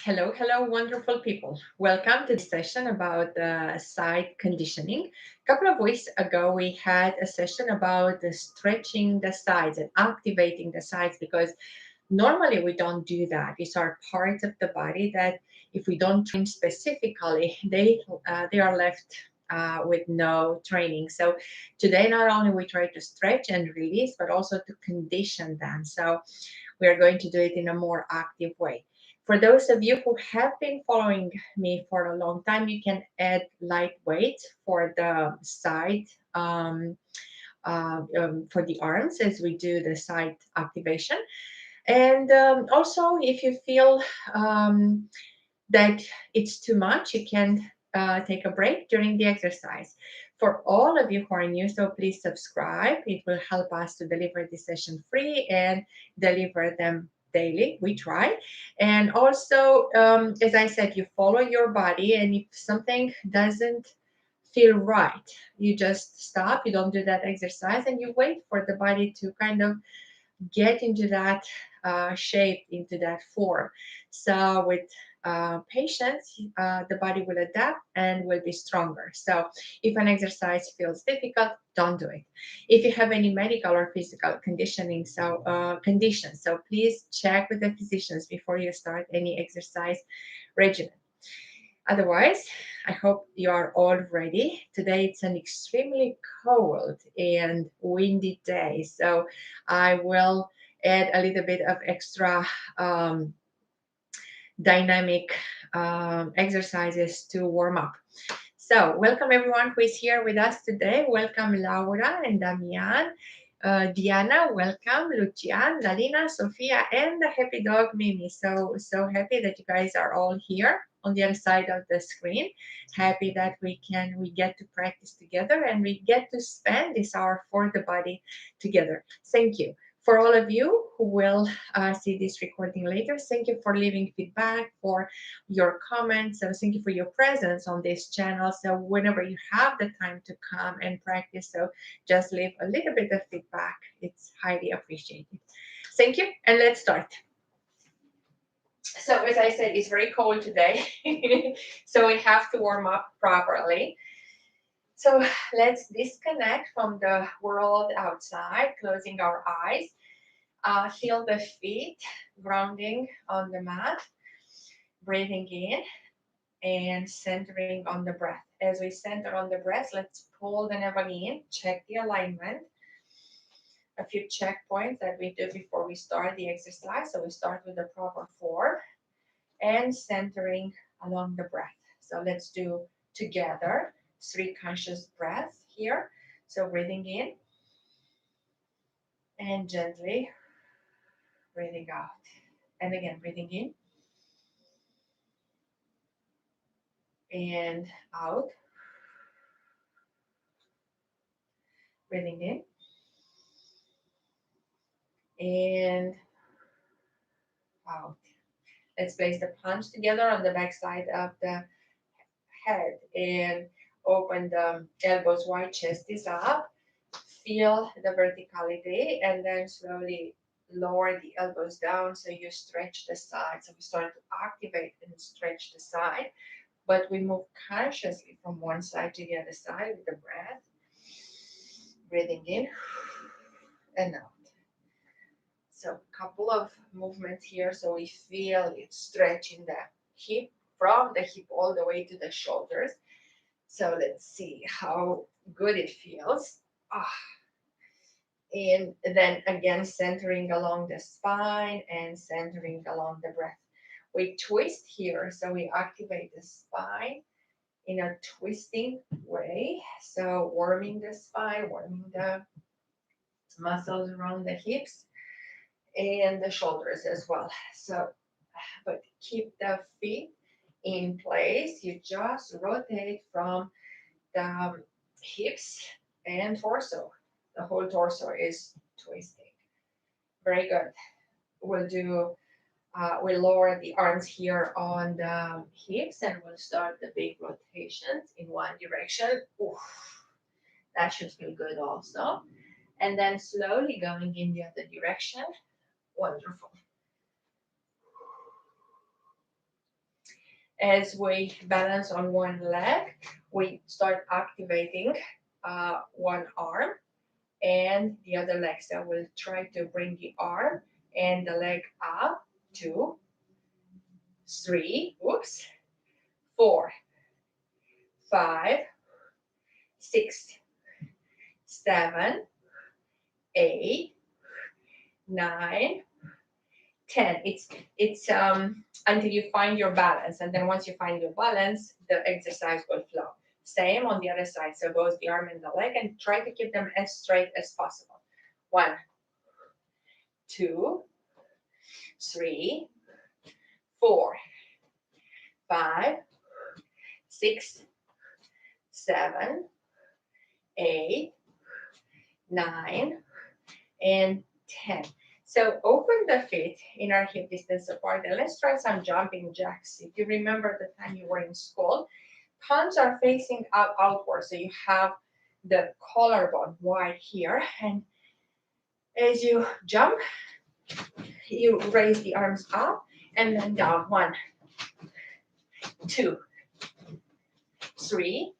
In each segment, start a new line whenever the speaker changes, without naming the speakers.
Hello, hello, wonderful people. Welcome to this session about side conditioning. A couple of weeks ago, we had a session about stretching the sides and activating the sides because normally we don't do that. These are parts of the body that, if we don't train specifically, they are left with no training. So today, not only we try to stretch and release, but also to condition them. So we are going to do it in a more active way. For those of you who have been following me for a long time, you can add light weight for the side, for the arms as we do the side activation. And also, if you feel that it's too much, you can take a break during the exercise. For all of you who are new, so please subscribe. It will help us to deliver this session free and deliver them daily. We try. And also, as I said, you follow your body, and if something doesn't feel right, you just stop. You don't do that exercise, and you wait for the body to kind of get into that shape, into that form. So with patience, the body will adapt and will be stronger. So if an exercise feels difficult, don't do it. If you have any medical or physical conditioning, conditions, so please check with the physicians before you start any exercise regimen. Otherwise, I hope you are all ready. Today it's an extremely cold and windy day, so I will add a little bit of extra dynamic exercises to warm up. So, welcome everyone who is here with us today. Welcome Laura and Damian. Diana, welcome. Lucian, Lalina, Sofia, and the happy dog Mimi. So happy that you guys are all here on the other side of the screen. Happy that we get to practice together and we get to spend this hour for the body together. Thank you. For all of you who will see this recording later, thank you for leaving feedback, for your comments. So thank you for your presence on this channel. So whenever you have the time to come and practice, so just leave a little bit of feedback. It's highly appreciated. Thank you, and let's start. So as I said, it's very cold today, so we have to warm up properly. So let's disconnect from the world outside, closing our eyes. Feel the feet grounding on the mat, breathing in and centering on the breath. As we center on the breath, let's pull the navel in, check the alignment. A few checkpoints that we do before we start the exercise. So we start with the proper form and centering along the breath. So let's do together 3 conscious breaths here. So breathing in and gently breathing out. And again, breathing in and out. Breathing in and out. Let's place the palms together on the back side of the head and open the elbows wide, chest is up. Feel the verticality and then slowly lower the elbows down so you stretch the side. So we start to activate and stretch the side, but we move consciously from one side to the other side with the breath. Breathing in and out. So a couple of movements here so we feel it stretching the hip from the hip all the way to the shoulders. So let's see how good it feels. And then again, centering along the spine and centering along the breath. We twist here, so we activate the spine in a twisting way. So warming the spine, warming the muscles around the hips and the shoulders as well. So, but keep the feet in place. You just rotate from the hips and torso. The whole torso is twisting. Very good. We'll lower the arms here on the hips and we'll start the big rotations in one direction. Oof, that should feel good also. And then slowly going in the other direction. Wonderful. As we balance on one leg, we start activating one arm and the other leg. So we'll try to bring the arm and the leg up. 2, 3, oops, 4, 5, 6, 7, 8, 9, 10. It's until you find your balance, and then once you find your balance, the exercise will flow. Same on the other side. So both the arm and the leg, and try to keep them as straight as possible. 1, 2, 3, 4, 5, 6, 7, 8, 9, and 10. So open the feet in our hip distance apart, and let's try some jumping jacks. If you remember the time you were in school, palms are facing outward, so you have the collarbone wide here, and as you jump, you raise the arms up and then down. 1, 2, 3,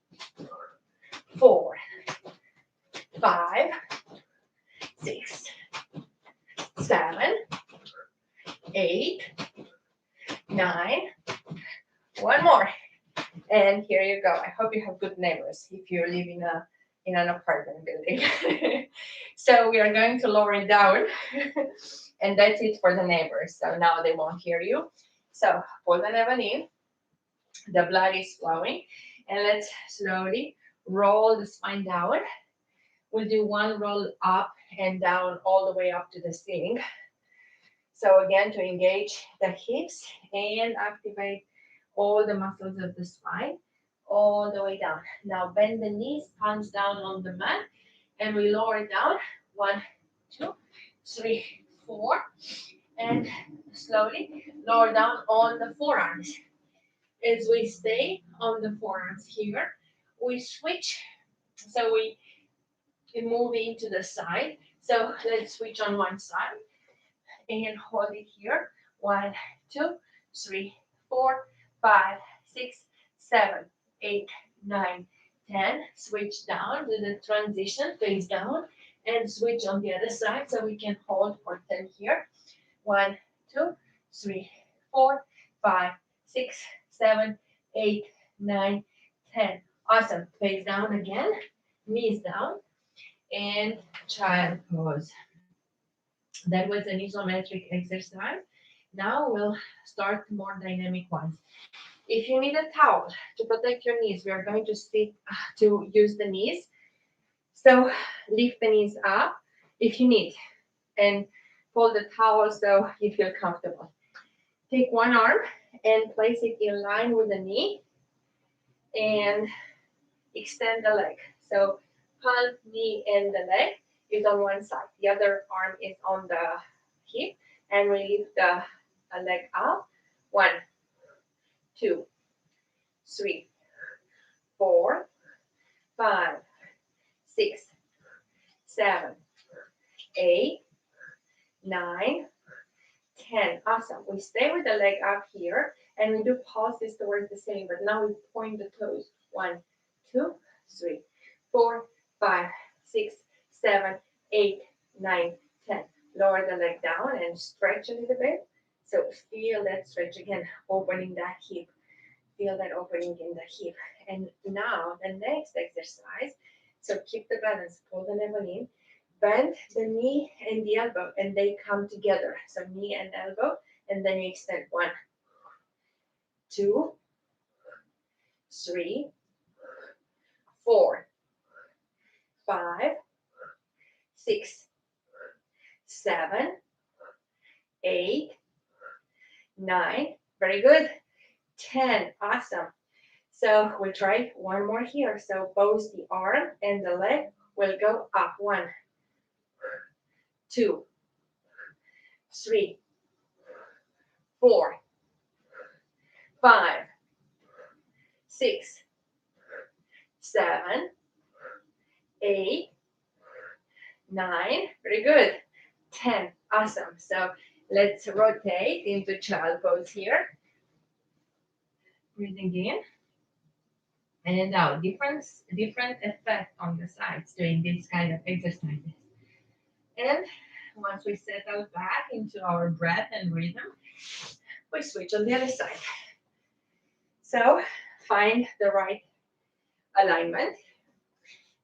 4, 5, 6, 7, 8, 9. One more. And here you go. I hope you have good neighbors if you live in an apartment building. So we are going to lower it down. And that's it for the neighbors. So now they won't hear you. So pull the navel in. The blood is flowing. And let's slowly roll the spine down. We'll do one roll up and down all the way up to the ceiling. So again, to engage the hips and activate all the muscles of the spine all the way down. Now bend the knees, palms down on the mat, and we lower down. 1, 2, 3, 4, and slowly lower down on the forearms. As we stay on the forearms here, we switch. So we move into the side. So let's switch on one side and hold it here. 1, 2, 3, 4, 5, 6, 7, 8, 9, 10. Switch down, do the transition, face down, and switch on the other side so we can hold for 10 here. 1, 2, 3, 4, 5, 6, 7, 8, 9, 10. Awesome. Face down again, knees down, and child pose. That was an isometric exercise. Now we'll start more dynamic ones. If you need a towel to protect your knees, we are going to sit to use the knees. So lift the knees up if you need, and fold the towel so you feel comfortable. Take one arm and place it in line with the knee and extend the leg. So palm, knee, and the leg is on one side. The other arm is on the hip, and we lift the leg up. 1, 2, 3, 4, 5, 6, 7, 8, 9, 10. Awesome. We stay with the leg up here, and we do pulses towards the ceiling, but now we point the toes. 1, 2, 3, 4, 5, 6, 7, 8, 9, 10. Lower the leg down and stretch a little bit. So feel that stretch again, opening that hip. Feel that opening in the hip. And now the next exercise. So keep the balance. Pull the navel in. Bend the knee and the elbow, and they come together. So knee and elbow, and then you extend. 1, 2, 3, 4, 5, 6, 7, 8, 9. Very good. 10. Awesome. So we'll try one more here. So both the arm and the leg will go up. 1, 2, 3, 4, 5, 6, 7, 8, 9. Very good. 10. Awesome. So let's rotate into child pose here. Breathing in and out. Different effect on the sides doing this kind of exercises. And once we settle back into our breath and rhythm, we switch on the other side. So find the right alignment.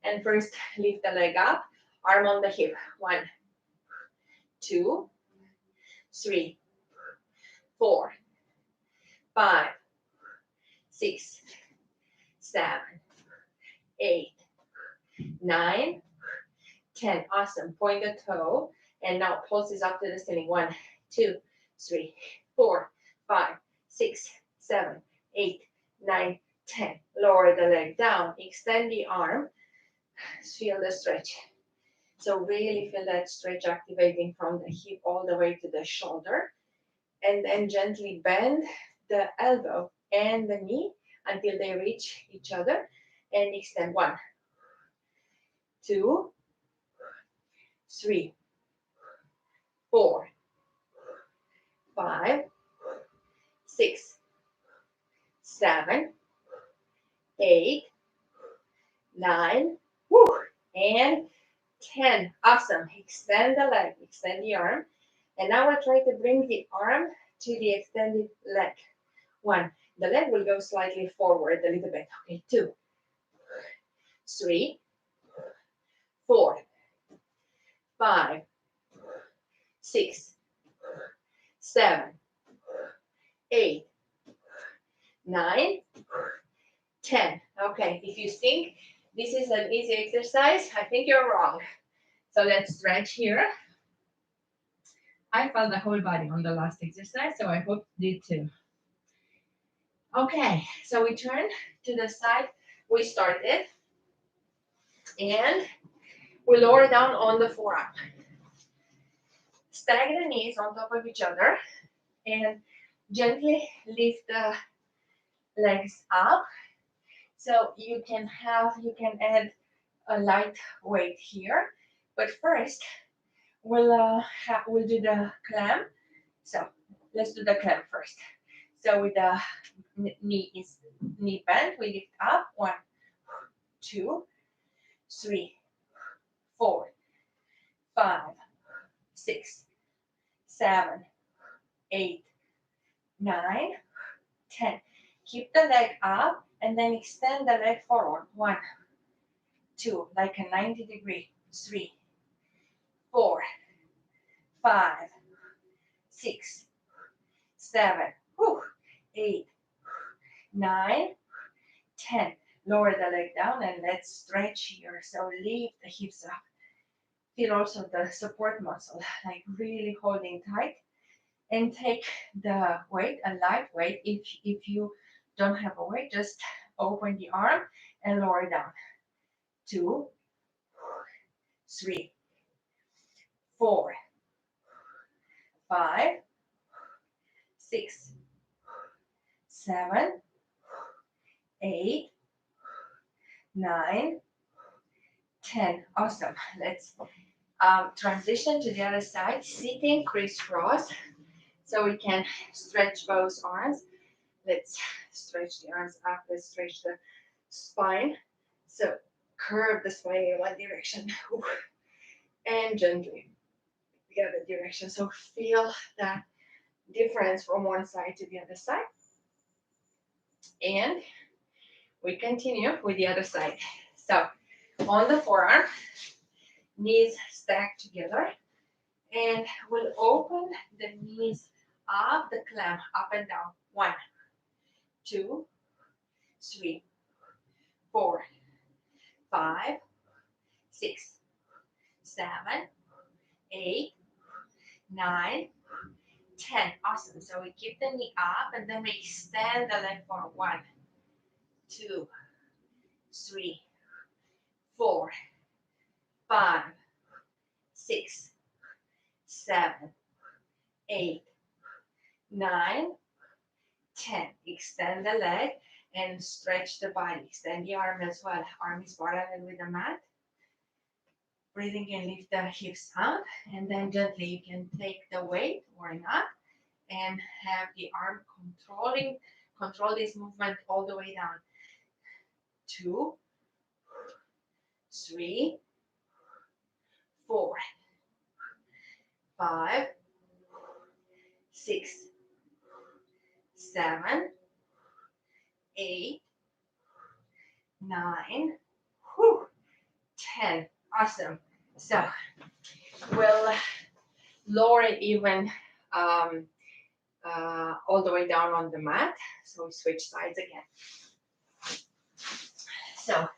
And first, lift the leg up, arm on the hip. 1, 2, 3, 4, 5, 6, 7, 8, 9, 10. Awesome. Point the toe. And now pulses up to the ceiling. 1, 2, 3, 4, 5, 6, 7, 8, 9, 10. Lower the leg down. Extend the arm. Feel the stretch. So really feel that stretch activating from the hip all the way to the shoulder. And then gently bend the elbow and the knee until they reach each other. And extend. 1, 2, 3, 4, 5, 6, 7, 8, 9, woo, and 10. Awesome. Extend the leg, extend the arm. And now I try to bring the arm to the extended leg. 1, the leg will go slightly forward a little bit. Okay, 2, 3, 4, 5, 6, 7, 8, 9, 10. Okay, if you think this is an easy exercise, I think you're wrong. So let's stretch here. I felt the whole body on the last exercise, so I hope you did too. Okay, so we turn to the side we started, and we lower down on the forearm. Stack the knees on top of each other, and gently lift the legs up. So you can add a light weight here, but first we'll do the clamp. So let's do the clamp first. So with the knee bend, we lift up. 1, 2, 3, 4, 5, 6, 7, 8, 9, 10. Keep the leg up and then extend the leg forward. 1, 2, like a 90-degree. 3, 4, 5, 6, 7, 8, 9, 10. Lower the leg down and let's stretch here. So lift the hips up. Feel also the support muscle, like really holding tight. And take the weight, a light weight. If you don't have a weight, just open the arm and lower down. 2, 3, 4, 5, 6, 7, 8, 9, 10. Awesome. Let's transition to the other side, sitting crisscross, so we can stretch both arms. Let's stretch the arms up. Let's stretch the spine. So curve the spine in one direction and gently the other direction. So feel that difference from one side to the other side. And we continue with the other side. So on the forearm, knees stacked together, and we'll open the knees up, the clamp up and down. 1, 2, 3, 4, 5, 6, 7, 8, 9, 10. Awesome. So we keep the knee up and then we extend the leg for 1, 2, 3, 4, 5, 6, 7, 8, 9, 10. Extend the leg and stretch the body. Extend the arm as well. Arm is parallel with the mat. Breathing in, lift the hips up, and then gently you can take the weight or not and have the arm Control this movement all the way down. 2, 3, 4, 5, 6, 7, 8, 9, 10. Awesome. So we'll lower it even all the way down on the mat. So we switch sides again. So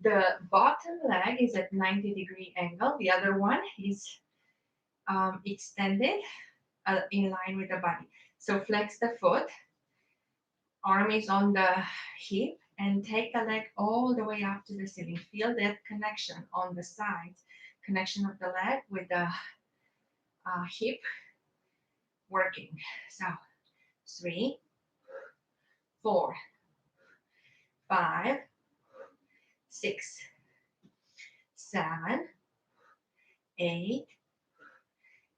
the bottom leg is at 90-degree angle. The other one is extended in line with the body. So flex the foot, arm is on the hip, and take the leg all the way up to the ceiling. Feel that connection on the sides, connection of the leg with the hip working. So 3, 4, 5, 6, 7, 8,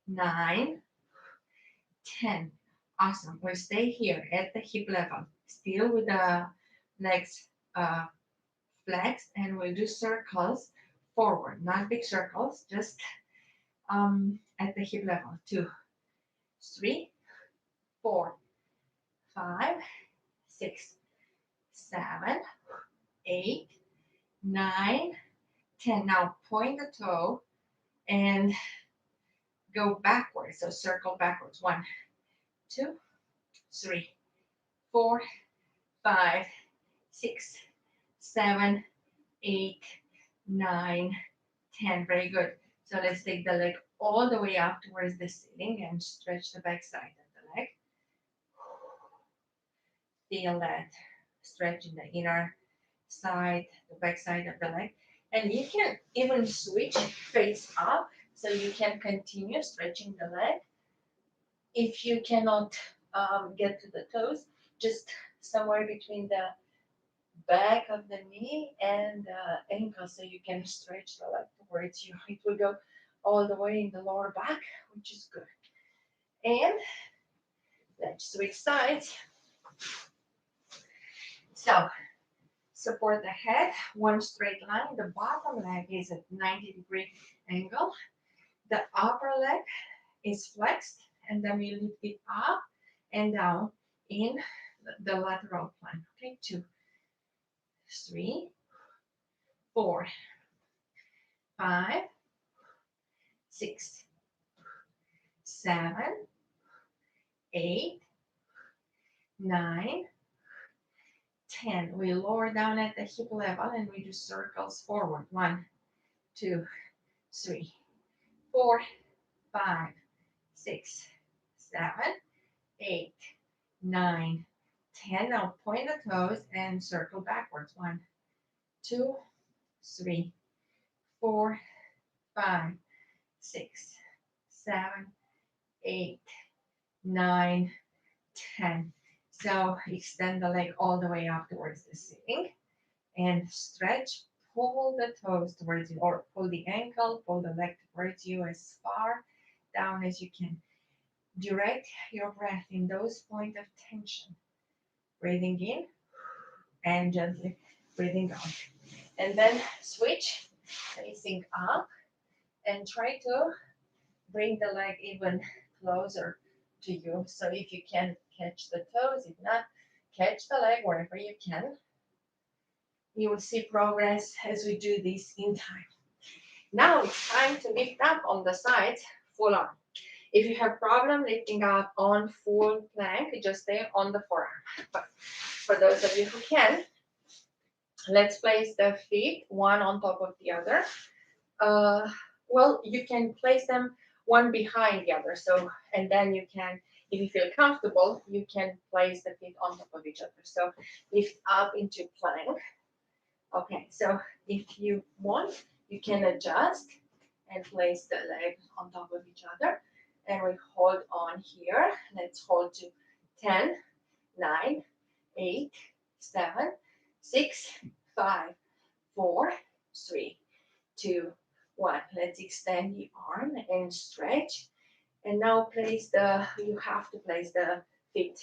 9, 10. Awesome. We'll stay here at the hip level, still with the legs flexed, and we'll do circles forward, not big circles, just at the hip level. 2, 3, 4, 5, 6, 7, 8, 9, 10. Now point the toe and go backwards. So circle backwards. 1, 2, 3, 4, 5, 6, 7, 8, 9, 10. Very good. So let's take the leg all the way up towards the ceiling and stretch the back side of the leg. Feel that stretch in the inner side, the back side of the leg. And you can even switch face up so you can continue stretching the leg. If you cannot get to the toes, just somewhere between the back of the knee and the ankle so you can stretch the leg towards you. It will go all the way in the lower back, which is good. And let's switch sides. So support the head, one straight line. The bottom leg is at 90-degree angle. The upper leg is flexed, and then we lift it up and down in the lateral plank. Okay, 2, 3, 4, 5, 6, 7, 8, 9, 10. We lower down at the hip level and we do circles forward. 1, 2, 3, 4, 5, 6, 7, 8, 9, 10. Now point the toes and circle backwards. 1, 2, 3, 4, 5, 6, 7, 8, 9, 10. So extend the leg all the way up towards the ceiling and stretch. Pull the toes towards you, or pull the ankle, pull the leg towards you as far down as you can. Direct your breath in those points of tension. Breathing in and gently breathing out. And then switch, facing up, and try to bring the leg even closer to you. So if you can catch the toes, if not, catch the leg wherever you can. You will see progress as we do this in time. Now it's time to lift up on the sides, full arm. If you have problem lifting up on full plank, just stay on the forearm. But for those of you who can, let's place the feet one on top of the other. Well, you can place them one behind the other. So, and then you can, if you feel comfortable, you can place the feet on top of each other. So lift up into plank. Okay, so if you want, you can adjust and place the legs on top of each other. And we hold on here. Let's hold to 10, 9, 8, 7, 6, 5, 4, 3, 2, 1. Let's extend the arm and stretch. And now you have to place the feet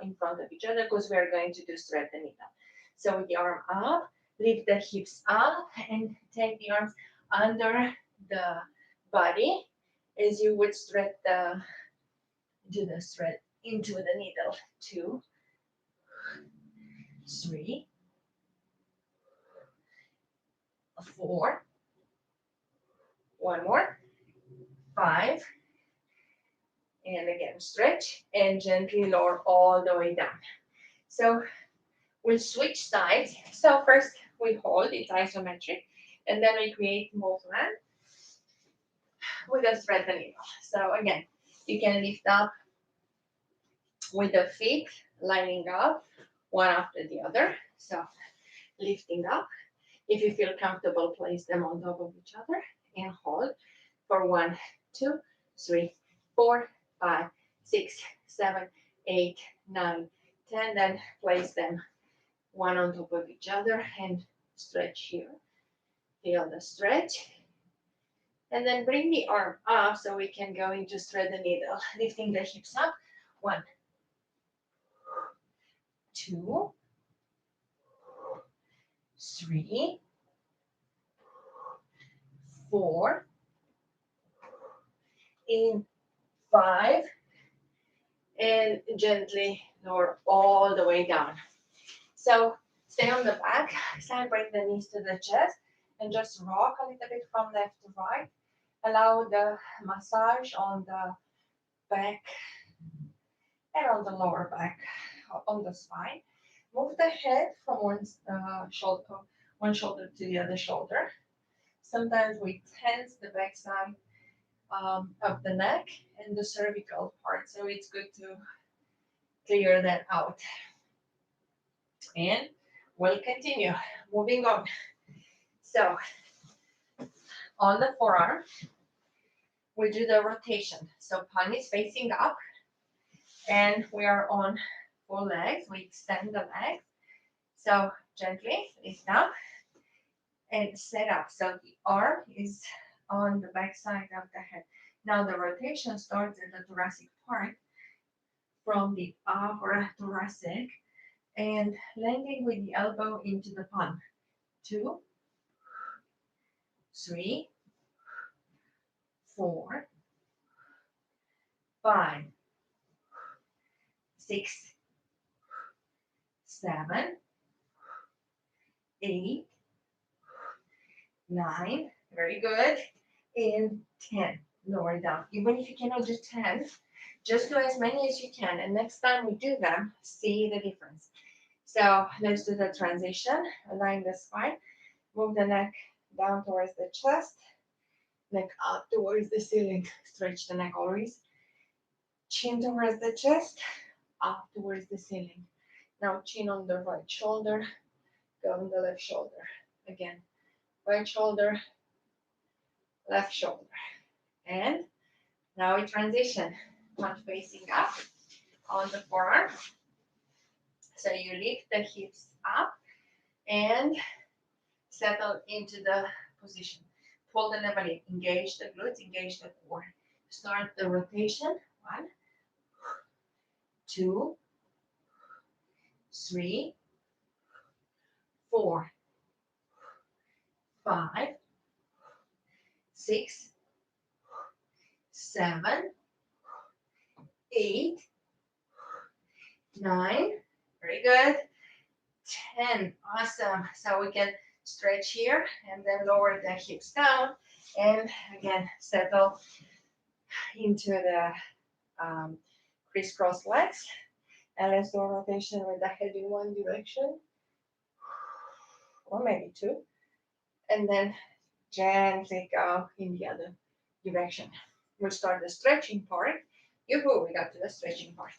in front of each other because we're going to do thread the needle. So with the arm up, lift the hips up and take the arms under the body as you would thread do the thread into the needle. 2, 3, 4, one more, 5, and again stretch and gently lower all the way down. So we'll switch sides. So first we hold, it's isometric, and then we create movement with a thread the needle. So again, you can lift up with the feet lining up one after the other. So lifting up. If you feel comfortable, place them on top of each other and hold for 1, 2, 3, 4, 5, 6, 7, 8, 9, 10. Then place them one on top of each other and stretch here. Feel the stretch. And then bring the arm up so we can go into thread the needle. Lifting the hips up. 1, 2, 3, 4, in 5, and gently lower all the way down. So stay on the back, side bring the knees to the chest, and just rock a little bit from left to right. Allow the massage on the back and on the lower back, on the spine. Move the head from one shoulder to the other shoulder. Sometimes we tense the back side of the neck and the cervical part, so it's good to clear that out. And we'll continue moving on. So on the forearm, we do the rotation. So palm is facing up, and we are on 4 legs. We extend the legs. So gently lift up and set up. So the arm is on the back side of the head. Now the rotation starts in the thoracic part from the upper thoracic and landing with the elbow into the palm. 2, 3, 4, 5, 6, 7, 8, 9, very good, and 10. Lower down. Even if you cannot do 10, just do as many as you can. And next time we do them, see the difference. So let's do the transition. Align the spine. Move the neck down towards the chest. Neck up towards the ceiling. Stretch the neck always. Chin towards the chest. Up towards the ceiling. Now chin on the right shoulder. Go on the left shoulder. Again. Right shoulder. Left shoulder. And now we transition. One facing up on the forearm. So you lift the hips up and settle into the position. Pull the navel in. Engage the glutes, engage the core. Start the rotation. 1, 2, 3, 4, 5, 6, 7, 8, 9. Very good. 10. Awesome. So we can stretch here and then lower the hips down and again settle into the crisscross legs. And let's do a rotation with the head in one direction or maybe 2, and then gently go in the other direction. We'll start the stretching part. Yoo-hoo, we got to the stretching part.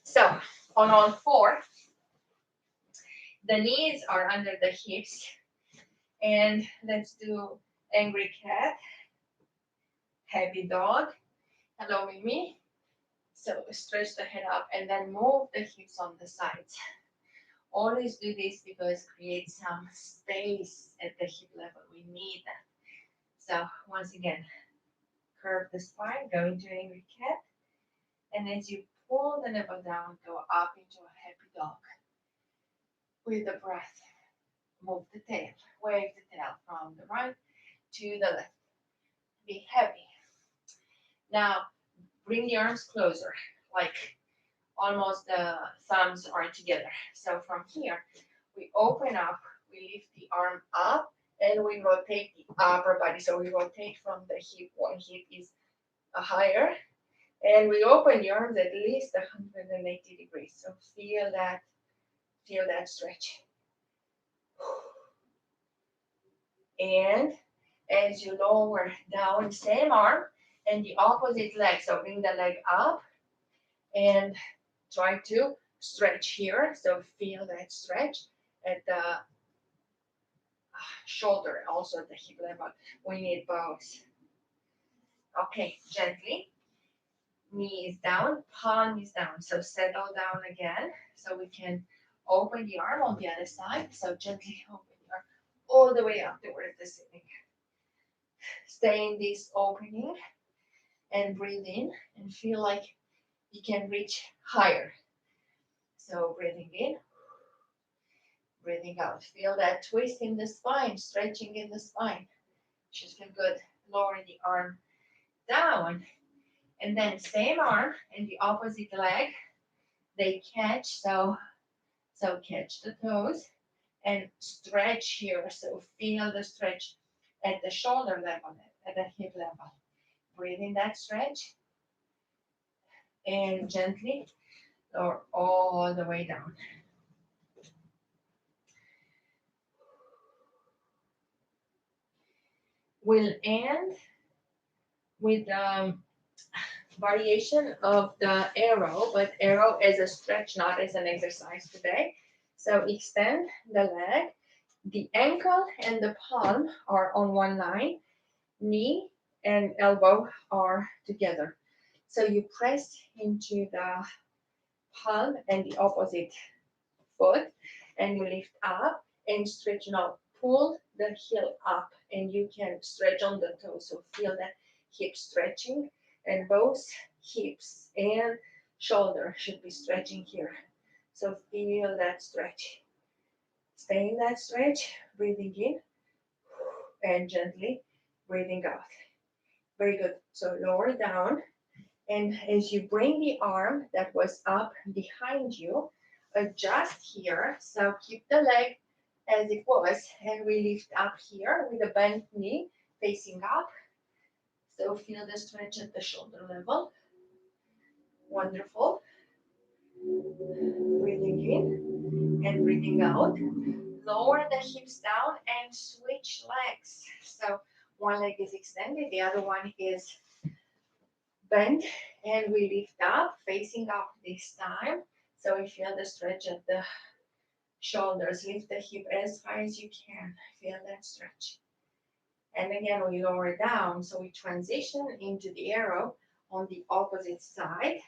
So on all 4, the knees are under the hips, and let's do angry cat, happy dog. Hello, Mimi. So stretch the head up and then move the hips on the sides. Always do this because create some space at the hip level. We need that. So once again, curve the spine, go into angry cat. And as you pull the navel down, go up into a happy dog. With the breath, move the tail, wave the tail from the right to the left. Be happy. Now, bring the arms closer, like almost the thumbs are together. So from here, we open up, we lift the arm up, and we rotate the upper body. So we rotate from the hip, one hip is higher, and we open the arms at least 180 degrees. So feel that stretch. And as you lower down, same arm and the opposite leg. So bring the leg up and try to stretch here. So feel that stretch at the shoulder, also at the hip level. We need both. Okay, gently. Knee is down, palm is down. So settle down again. So we can open the arm on the other side. So gently open the arm all the way up towards the ceiling. Stay in this opening and breathe in and feel like you can reach higher. So breathing in, breathing out. Feel that twist in the spine, stretching in the spine. Should feel good. Lower the arm down. And then same arm and the opposite leg. They catch, so catch the toes and stretch here. So feel the stretch at the shoulder level, at the hip level. Breathe in that stretch and gently lower all the way down. We'll end with variation of the arrow, but arrow as a stretch, not as an exercise today. So extend the leg. The ankle and the palm are on one line. Knee and elbow are together. So you press into the palm and the opposite foot and you lift up and stretch. Now pull the heel up and you can stretch on the toes. So feel that hip stretching and both hips and shoulder should be stretching here. So feel that stretch. Stay in that stretch, breathing in and gently breathing out. Very good. So lower down. And as you bring the arm that was up behind you, adjust here. So keep the leg as it was, and we lift up here with a bent knee facing up. So feel the stretch at the shoulder level. Wonderful. Breathing in and breathing out. Lower the hips down and switch legs. So one leg is extended, the other one is bend, and we lift up, facing up this time. So we feel the stretch at the shoulders. Lift the hip as high as you can. Feel that stretch. And again, we lower down. So we transition into the arrow on the opposite side.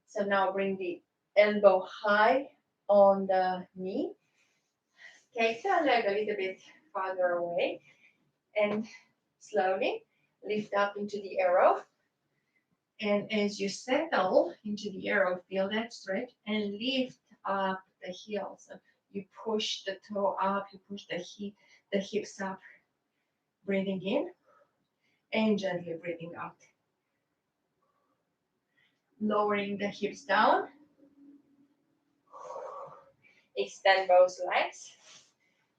So now bring the elbow high on the knee. Take the leg a little bit farther away and slowly lift up into the arrow. And as you settle into the arrow, feel that stretch and lift up the heels. So you push the toe up, you push the hips up, breathing in and gently breathing out. Lowering the hips down. Extend both legs.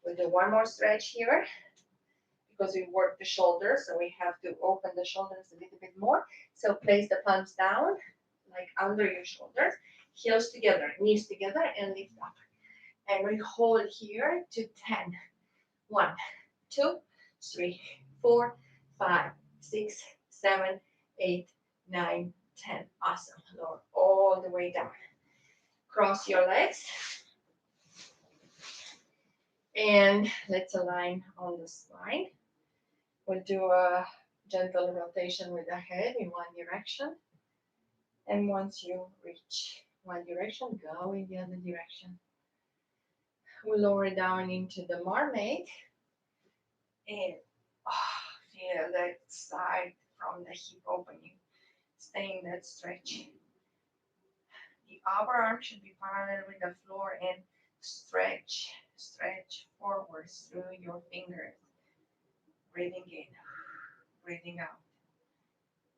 We'll do one more stretch here because we work the shoulders, so we have to open the shoulders a little bit more. So place the palms down, like under your shoulders, heels together, knees together, and lift up. And we hold here to 10. 1, 2, 3, 4, 5, 6, 7, 8, 9, 10. Awesome. Lower all the way down. Cross your legs. And let's align on the spine. We'll do a gentle rotation with the head in one direction. And once you reach one direction, go in the other direction. We'll lower down into the mermaid. And feel that side from the hip opening. Stay in that stretch. The upper arm should be parallel with the floor and stretch forwards through your fingers. Breathing in, breathing out.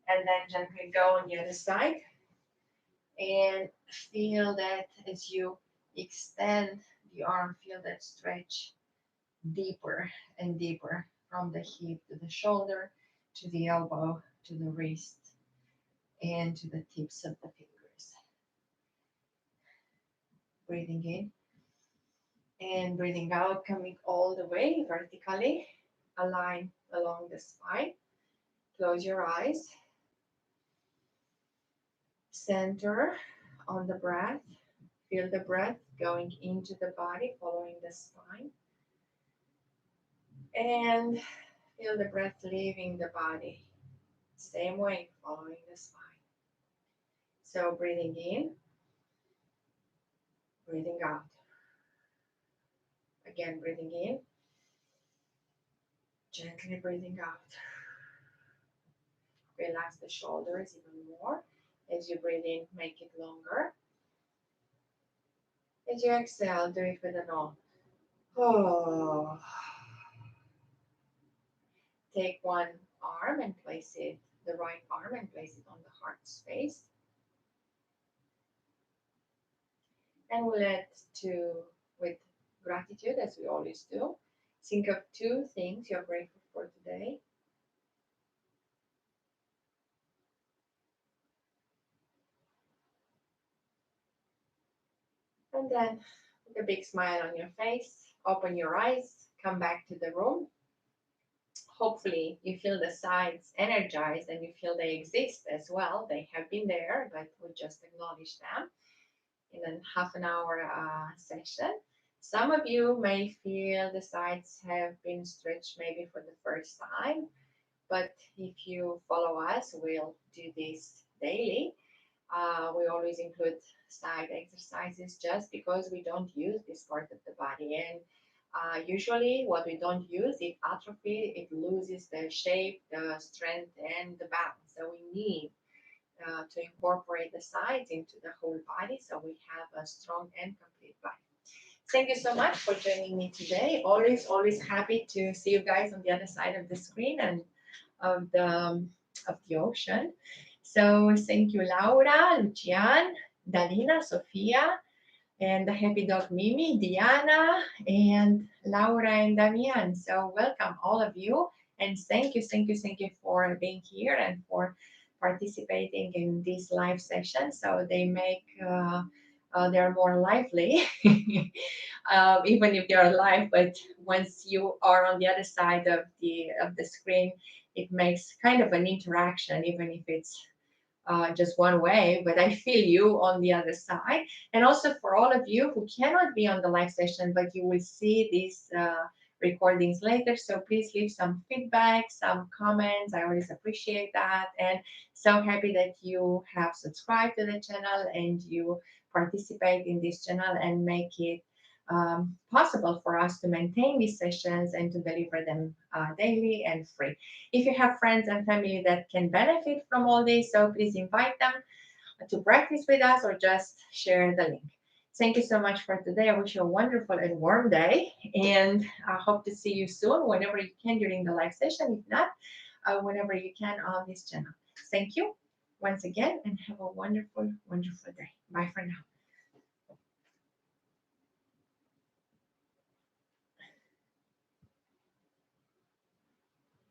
And then gently go on the other side and feel that as you extend the arm, feel that stretch deeper and deeper from the hip to the shoulder, to the elbow, to the wrist, and to the tips of the fingers. Breathing in and breathing out, coming all the way vertically, align along the spine. Close your eyes, center on the breath. Feel the breath going into the body, following the spine. And feel the breath leaving the body. Same way, following the spine. So breathing in, breathing out. Again, breathing in, gently breathing out. Relax the shoulders even more. As you breathe in, make it longer. As you exhale, do it with an on. Oh. Take one arm and place it, the right arm, and place it on the heart space. And we'll add to, with gratitude, as we always do. Think of two things you're grateful for today. And then, with a big smile on your face, open your eyes, come back to the room. Hopefully, you feel the sides energized and you feel they exist as well. They have been there, but we just acknowledge them in a half an hour session. Some of you may feel the sides have been stretched maybe for the first time, but if you follow us, we'll do this daily. We always include side exercises just because we don't use this part of the body. And usually, what we don't use, it atrophies, it loses the shape, the strength, and the balance. So we need to incorporate the sides into the whole body so we have a strong and complete body. Thank you so much for joining me today. Always, always happy to see you guys on the other side of the screen and of the ocean. So thank you, Laura, Lucian, Dalina, Sofia, and the happy dog Mimi, Diana, and Laura and Damian. So welcome all of you, and thank you for being here and for participating in these live sessions. So they make they're more lively, even if they're live. But once you are on the other side of the screen, it makes kind of an interaction, even if it's just one way, but I feel you on the other side. And also for all of you who cannot be on the live session, but you will see these recordings later. So please leave some feedback, some comments. I always appreciate that. And so happy that you have subscribed to the channel and you participate in this channel and make it possible for us to maintain these sessions and to deliver them daily and free. If you have friends and family that can benefit from all this, so please invite them to practice with us or just share the link. Thank you so much for today. I wish you a wonderful and warm day, and I hope to see you soon whenever you can during the live session. If not, whenever you can on this channel. Thank you once again, and have a wonderful, wonderful day. Bye for now.